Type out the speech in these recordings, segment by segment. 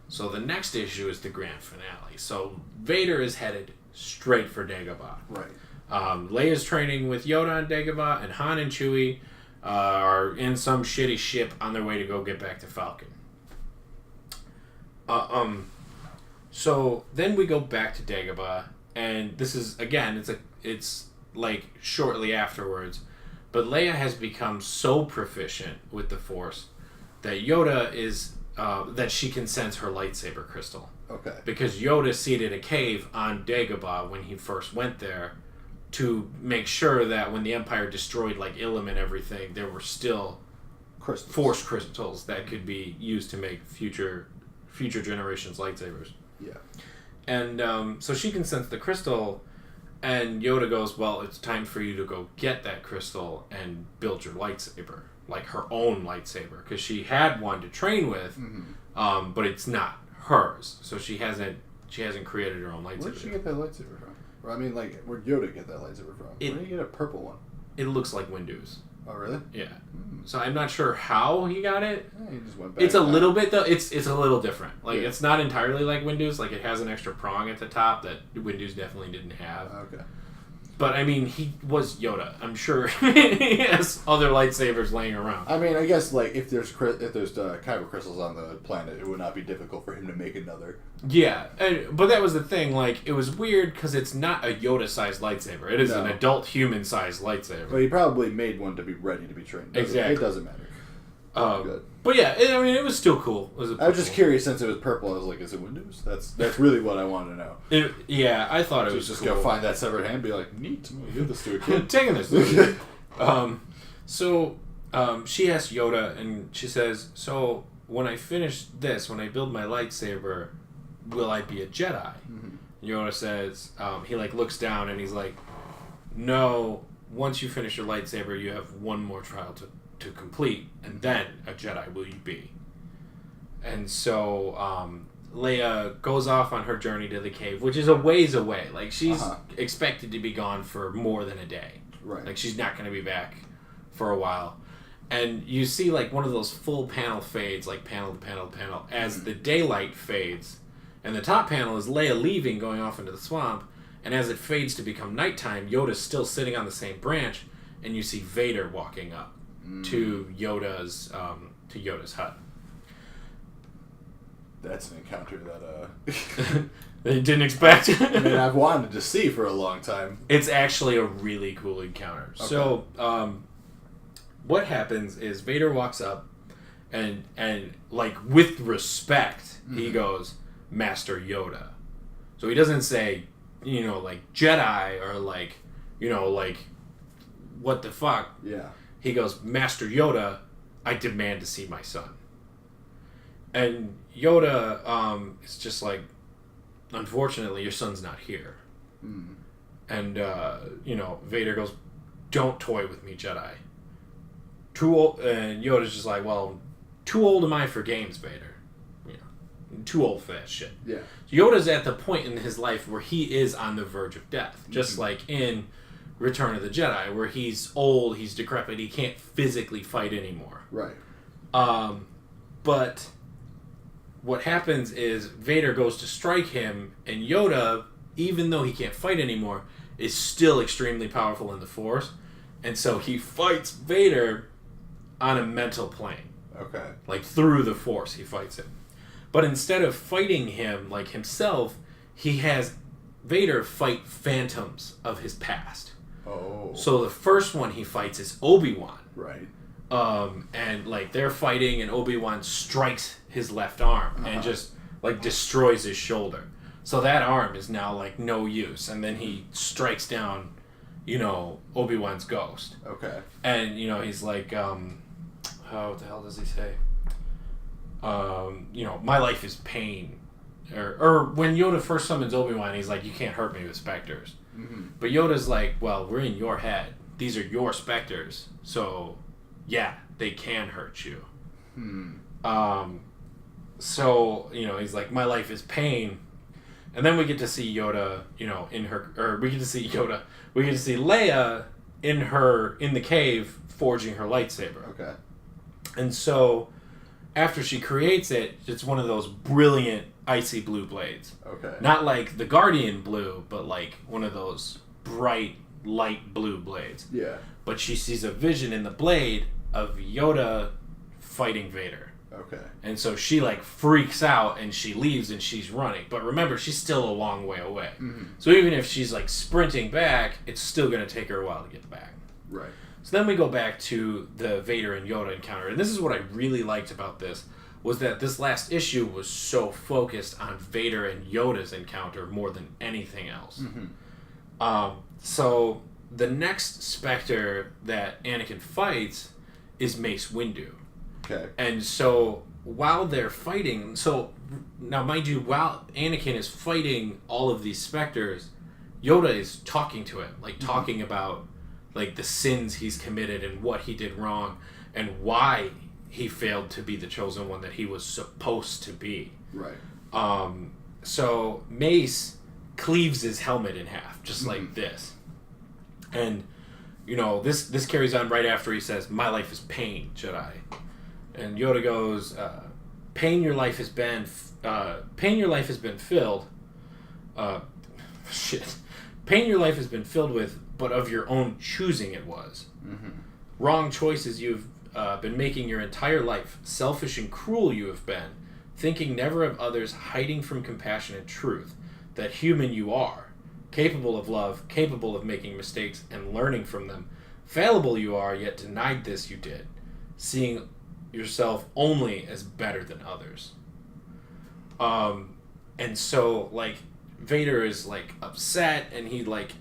So the next issue is the grand finale. So Vader is headed straight for Dagobah. Right. Leia's training with Yoda on Dagobah, and Han and Chewie are in some shitty ship on their way to go get back to Falcon. So then we go back to Dagobah, and this is again, it's like shortly afterwards, but Leia has become so proficient with the Force that Yoda is that she can sense her lightsaber crystal. Okay. Because Yoda seeded a cave on Dagobah when he first went there to make sure that when the Empire destroyed like Ilum and everything, there were still Force crystals that could be used to make future generations lightsabers. Yeah. And so she can sense the crystal, and Yoda goes, well, it's time for you to go get that crystal and build your lightsaber, like her own lightsaber, because she had one to train with, but it's not hers. So she hasn't created her own lightsaber. Where did she get that lightsaber from? Or, I mean, like, where'd Yoda get that lightsaber from? Where did he get a purple one? It looks like Windu's. Oh, really? Yeah. So I'm not sure how he got it. Yeah, he just went back. It's a little bit though. It's a little different. Like it's not entirely like Windu's. Like it has an extra prong at the top that Windu's definitely didn't have. Okay. But I mean, he was Yoda. I'm sure he has other lightsabers laying around. I mean, I guess like if there's kyber crystals on the planet, it would not be difficult for him to make another. Yeah, but that was the thing. Like it was weird because it's not a Yoda-sized lightsaber. It is an adult human-sized lightsaber. But he probably made one to be ready to be trained. Exactly. It doesn't matter. Good. But yeah, I mean, it was still cool. I was just curious since it was purple. I was like, is it Windows? That's really what I wanted to know. I thought it was just cool. go find that severed hand and be like, neat. I'm gonna give this to a kid. Taking this. So she asks Yoda, and she says, so when I finish this, when I build my lightsaber, will I be a Jedi? Mm-hmm. Yoda says, he like looks down and he's like, no, once you finish your lightsaber, you have one more trial to complete, and then a Jedi will you be. And so Leia goes off on her journey to the cave, which is a ways away. Like she's expected to be gone for more than a day. Right. Like she's not going to be back for a while. And you see like one of those full panel fades, like panel to panel to panel, as the daylight fades. And the top panel is Leia leaving, going off into the swamp. And as it fades to become nighttime, Yoda's still sitting on the same branch, and you see Vader walking up to Yoda's hut. That's an encounter that they didn't expect. I mean, I've wanted to see for a long time. It's actually a really cool encounter. Okay. So, what happens is Vader walks up, and like with respect, he goes, Master Yoda. So he doesn't say, like Jedi or like, like what the fuck. Yeah. He goes, Master Yoda, I demand to see my son. And Yoda is just like, unfortunately, your son's not here. Mm. And, Vader goes, don't toy with me, Jedi. Too old, and Yoda's just like, well, too old am I for games, Vader. Too old for that shit. Yeah. Yoda's at the point in his life where he is on the verge of death. Just like in Return of the Jedi, where he's old, he's decrepit, he can't physically fight anymore. Right. But what happens is Vader goes to strike him, and Yoda, even though he can't fight anymore, is still extremely powerful in the Force. And so he fights Vader on a mental plane. Okay. Like through the Force, he fights him. But instead of fighting him like himself, he has Vader fight phantoms of his past. Oh. So the first one he fights is Obi-Wan. Right. And like they're fighting, and Obi-Wan strikes his left arm and just like destroys his shoulder. So that arm is now like no use. And then he strikes down, Obi-Wan's ghost. Okay. And he's like, what the hell does he say? My life is pain. Or when Yoda first summons Obi-Wan, he's like, you can't hurt me with specters. Mm-hmm. But Yoda's like, well, we're in your head. These are your specters. So, yeah, they can hurt you. So, he's like, my life is pain. And then we get to see Yoda, we get to see Leia in the cave forging her lightsaber. Okay. And so after she creates it, it's one of those brilliant icy blue blades. Okay. Not like the Guardian blue, but like one of those bright, light blue blades. Yeah. But she sees a vision in the blade of Yoda fighting Vader. Okay. And so she like freaks out and she leaves and she's running. But remember, she's still a long way away. Mm-hmm. So even if she's like sprinting back, it's still going to take her a while to get back. Right. So then we go back to the Vader and Yoda encounter. And this is what I really liked about this, was that this last issue was so focused on Vader and Yoda's encounter more than anything else. Mm-hmm. So the next Spectre that Anakin fights is Mace Windu. Okay. And so while they're fighting, so now mind you, while Anakin is fighting all of these Spectres, Yoda is talking to him, like talking about like the sins he's committed and what he did wrong and why he failed to be the chosen one that he was supposed to be. Right. So Mace cleaves his helmet in half, just like this. And, you know, this carries on right after he says, "My life is pain, Jedi." And Yoda goes, pain your life has been filled. Pain your life has been filled with, but of your own choosing it was. Mm-hmm. Wrong choices you've been making your entire life. Selfish and cruel you have been. Thinking never of others, hiding from compassion and truth. That human you are. Capable of love, capable of making mistakes and learning from them. Fallible you are, yet denied this you did. Seeing yourself only as better than others. And so, like, Vader is, like, upset, and he, like,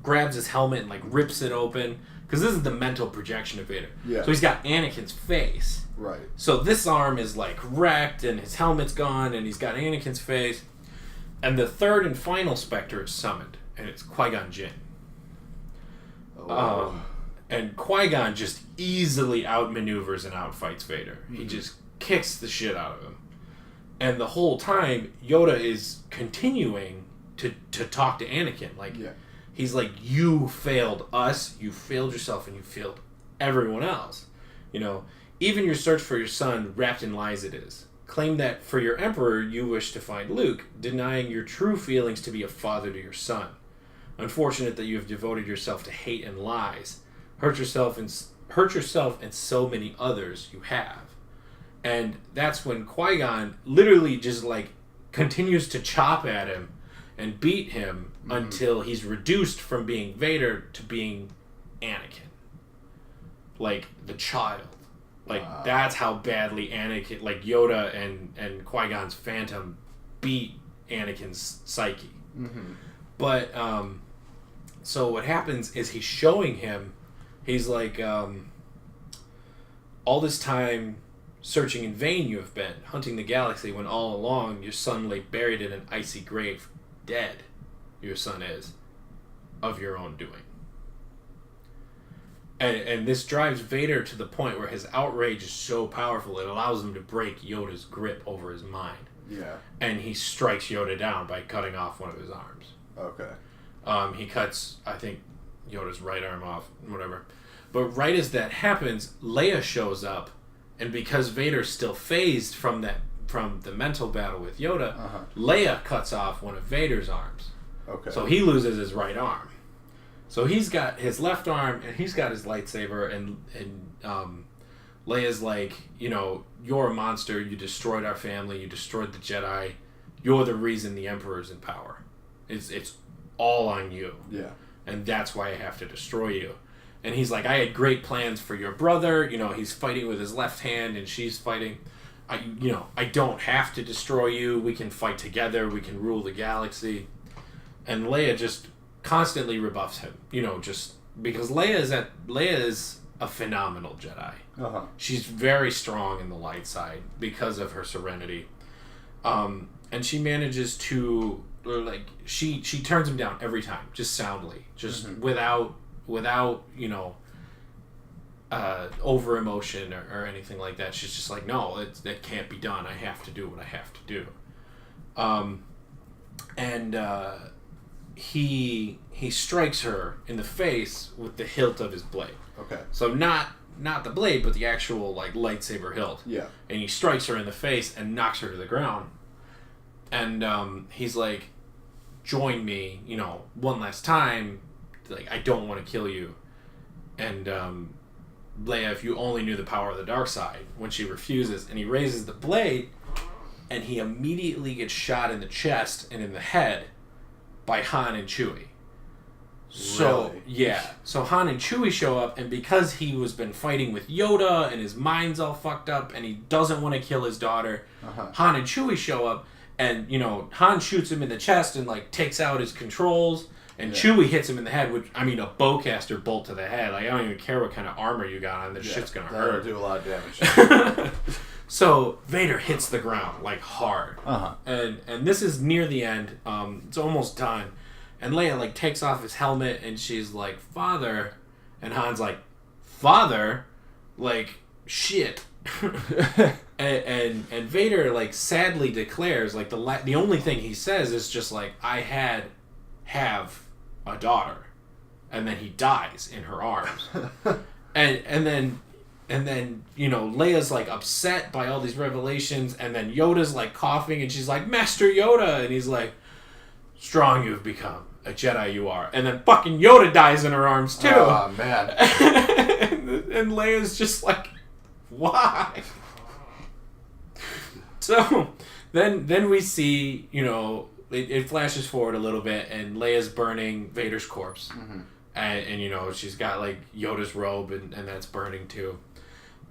grabs his helmet and, like, rips it open. Because this is the mental projection of Vader. Yeah. So he's got Anakin's face. Right. So this arm is, like, wrecked, and his helmet's gone, and he's got Anakin's face. And the third and final Spectre is summoned, and it's Qui-Gon Jinn. Oh. And Qui-Gon just easily outmaneuvers and outfights Vader. Mm-hmm. He just kicks the shit out of him. And the whole time, Yoda is continuing to talk to Anakin. Like, he's like, you failed us, you failed yourself, and you failed everyone else. You know, even your search for your son, wrapped in lies it is. Claim that for your emperor you wish to find Luke, denying your true feelings to be a father to your son. Unfortunate that you have devoted yourself to hate and lies. Hurt yourself and so many others you have. And that's when Qui-Gon literally just like continues to chop at him and beat him until he's reduced from being Vader to being Anakin. Like the child. Like that's how badly Anakin, like Yoda and Qui-Gon's Phantom beat Anakin's psyche. Mm-hmm. But so what happens is he's showing him, he's like, all this time searching in vain you have been, hunting the galaxy when all along your son lay buried in an icy grave, dead, your son is, of your own doing. And this drives Vader to the point where his outrage is so powerful it allows him to break Yoda's grip over his mind. Yeah. And he strikes Yoda down by cutting off one of his arms. Okay. He cuts, I think, Yoda's right arm off, whatever. But right as that happens, Leia shows up, and because Vader's still phased from the mental battle with Yoda, Leia cuts off one of Vader's arms. Okay. So he loses his right arm. So he's got his left arm, and he's got his lightsaber, and Leia's like, you know, you're a monster, you destroyed our family, you destroyed the Jedi, you're the reason the Emperor's in power. It's all on you. Yeah. And that's why I have to destroy you. And he's like, I had great plans for your brother. You know, he's fighting with his left hand and she's fighting. I don't have to destroy you. We can fight together. We can rule the galaxy. And Leia just constantly rebuffs him. You know, just because Leia is a phenomenal Jedi. She's very strong in the light side because of her serenity. And she manages to, like, she turns him down every time, just soundly, just without you know, over emotion or anything like that. She's just like, no, that can't be done. I have to do what I have to do. He strikes her in the face with the hilt of his blade. Okay. So not not the blade, but the actual like lightsaber hilt. Yeah. And he strikes her in the face and knocks her to the ground. And he's like, join me, you know, one last time. Like, I don't want to kill you. And Leia, if you only knew the power of the dark side, when she refuses, and he raises the blade, and he immediately gets shot in the chest and in the head by Han and Chewie. So, really? yeah. So Han and Chewie show up, and because he was been fighting with Yoda, and his mind's all fucked up, and he doesn't want to kill his daughter, Han and Chewie show up, and, you know, Han shoots him in the chest and, like, takes out his controls, and Chewie hits him in the head, which, I mean, a bowcaster bolt to the head. Like, I don't even care what kind of armor you got on. This shit's gonna hurt. That'll do a lot of damage. So, Vader hits the ground, like, hard. And this is near the end. It's almost done. And Leia, like, takes off his helmet, and she's like, Father. And Han's like, Father? Like, shit. and Vader, like, sadly declares, like, the only thing he says is just like, I have a daughter. And then he dies in her arms. and then, you know, Leia's, like, upset by all these revelations, and then Yoda's, like, coughing, and she's like, Master Yoda! And he's like, strong you've become. A Jedi you are. And then fucking Yoda dies in her arms, too. Oh, man. and Leia's just like, why? So, then we see, you know, it flashes forward a little bit, and Leia's burning Vader's corpse. And you know, she's got, like, Yoda's robe, and that's burning, too.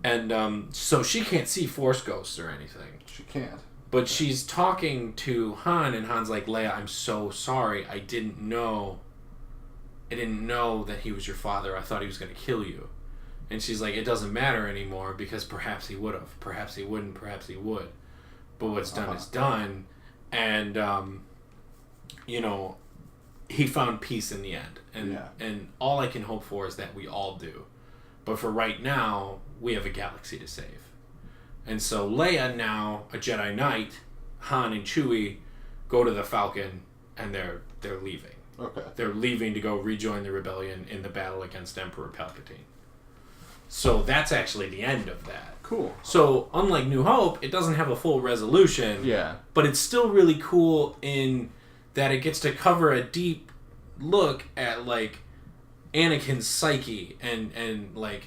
And so she can't see Force ghosts or anything. She can't. But she's talking to Han, and Han's like, Leia, I'm so sorry. I didn't know that he was your father. I thought he was going to kill you. And she's like, it doesn't matter anymore, because perhaps he would have. Perhaps he wouldn't. Perhaps he would. But what's done is done. And, you know, he found peace in the end. And all I can hope for is that we all do. But for right now, we have a galaxy to save. And so Leia, now a Jedi Knight, Han and Chewie go to the Falcon, and they're leaving. Okay. They're leaving to go rejoin the rebellion in the battle against Emperor Palpatine. So that's actually the end of that. Cool. So unlike New Hope, it doesn't have a full resolution. Yeah. But it's still really cool in that it gets to cover a deep look at, like, Anakin's psyche and like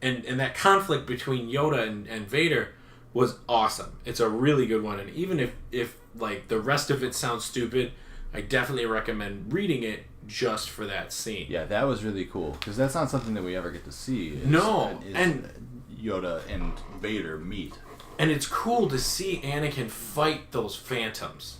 and that conflict between Yoda and Vader was awesome. It's a really good one, and even if like the rest of it sounds stupid, I definitely recommend reading it just for that scene. Yeah, that was really cool, because that's not something that we ever get to see. And Yoda and Vader meet. And it's cool to see Anakin fight those phantoms,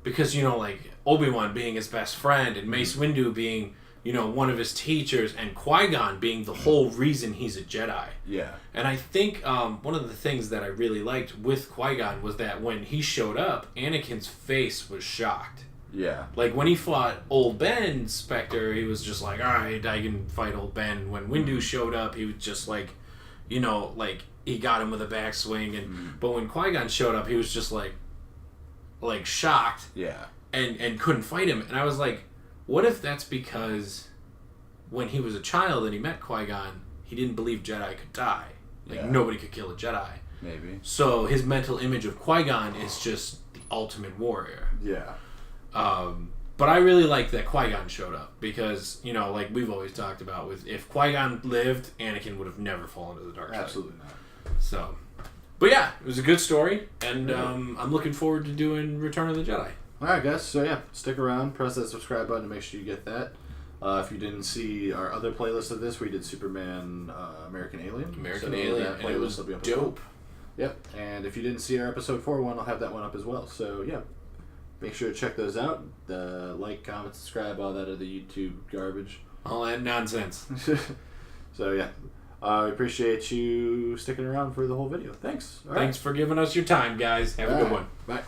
because, you know, like, Obi-Wan being his best friend, and Mace Windu being, you know, one of his teachers, and Qui-Gon being the whole reason he's a Jedi. Yeah. And I think one of the things that I really liked with Qui-Gon was that when he showed up, Anakin's face was shocked. Yeah. Like, when he fought Old Ben Spectre, he was just like, alright, I can fight Old Ben. When Windu showed up, he was just like, you know, like, he got him with a backswing. And but when Qui-Gon showed up, he was just like shocked. Yeah. And couldn't fight him. And I was like, what if that's because when he was a child and he met Qui-Gon, he didn't believe Jedi could die. Like, nobody could kill a Jedi. Maybe. So his mental image of Qui-Gon is just the ultimate warrior. Yeah. But I really like that Qui-Gon showed up, because, you know, like we've always talked about, with if Qui-Gon lived, Anakin would have never fallen to the dark side. Absolutely not. So, but yeah, it was a good story, and I'm looking forward to doing Return of the Jedi. Alright, guys, so yeah, stick around, press that subscribe button to make sure you get that. If you didn't see our other playlist of this, we did Superman American Alien. And it was will be up dope. as well. Yep, and if you didn't see our episode 4 one, I'll have that one up as well. So yeah, make sure to check those out. Like, comment, subscribe, all that other YouTube garbage. All that nonsense. So yeah, I appreciate you sticking around for the whole video. Thanks. Thanks for giving us your time, guys. Have a good one. Bye.